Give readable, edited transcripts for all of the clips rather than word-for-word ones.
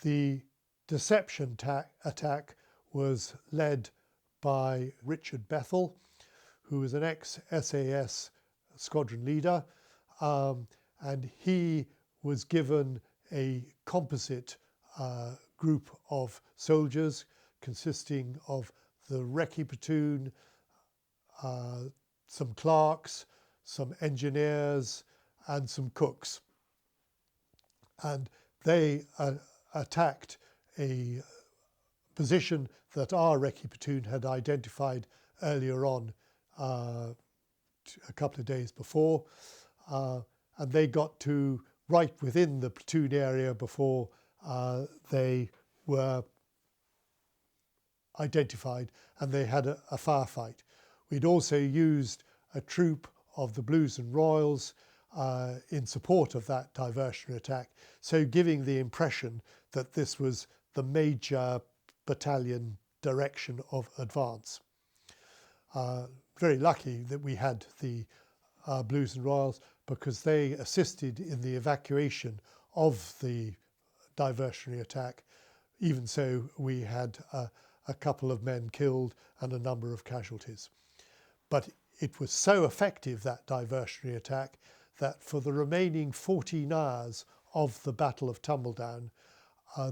The deception attack was led by Richard Bethel, who was an ex-SAS squadron leader, and he was given a composite group of soldiers consisting of the RECCE platoon, some clerks, some engineers and some cooks. And they attacked a position that our RECCE platoon had identified earlier on, a couple of days before, and they got to right within the platoon area before they were identified, and they had a firefight. We'd also used a troop of the Blues and Royals in support of that diversionary attack, so giving the impression that this was the major battalion direction of advance. Very lucky that we had the Blues and Royals, because they assisted in the evacuation of the diversionary attack. Even so, we had a couple of men killed and a number of casualties. But it was so effective, that diversionary attack, that for the remaining 14 hours of the Battle of Tumbledown,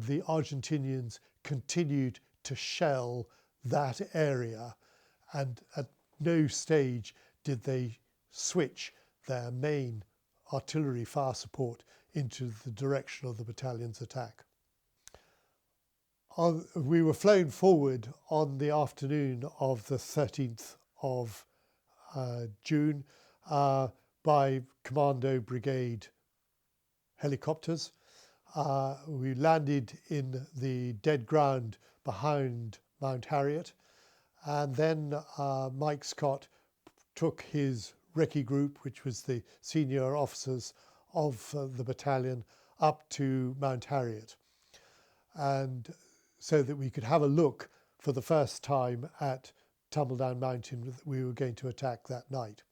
the Argentinians continued to shell that area, and at no stage did they switch their main artillery fire support into the direction of the battalion's attack. We were flown forward on the afternoon of the 13th of June by Commando Brigade helicopters. We landed in the dead ground behind Mount Harriet, and then Mike Scott took his RECCE group, which was the senior officers of the battalion, up to Mount Harriet, and so that we could have a look for the first time at Tumbledown Mountain that we were going to attack that night.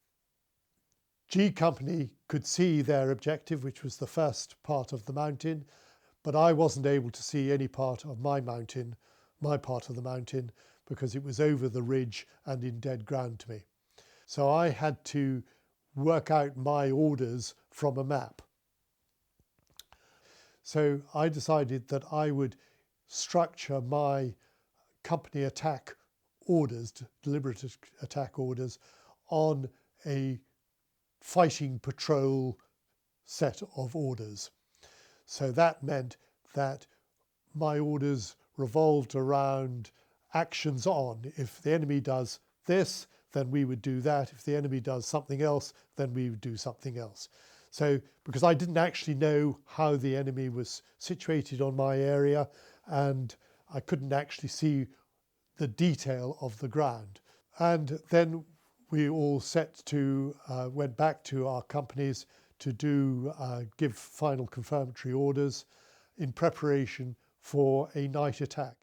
G Company could see their objective, which was the first part of the mountain, but I wasn't able to see any part of my part of the mountain, because it was over the ridge and in dead ground to me. So I had to work out my orders from a map. So I decided that I would structure my company attack orders, deliberate attack orders, on a fighting patrol set of orders. So that meant that my orders revolved around actions on. If the enemy does this, then we would do that. If the enemy does something else, then we would do something else. So, because I didn't actually know how the enemy was situated on my area, and I couldn't actually see the detail of the ground. And then we all went back to our companies to give final confirmatory orders in preparation for a night attack.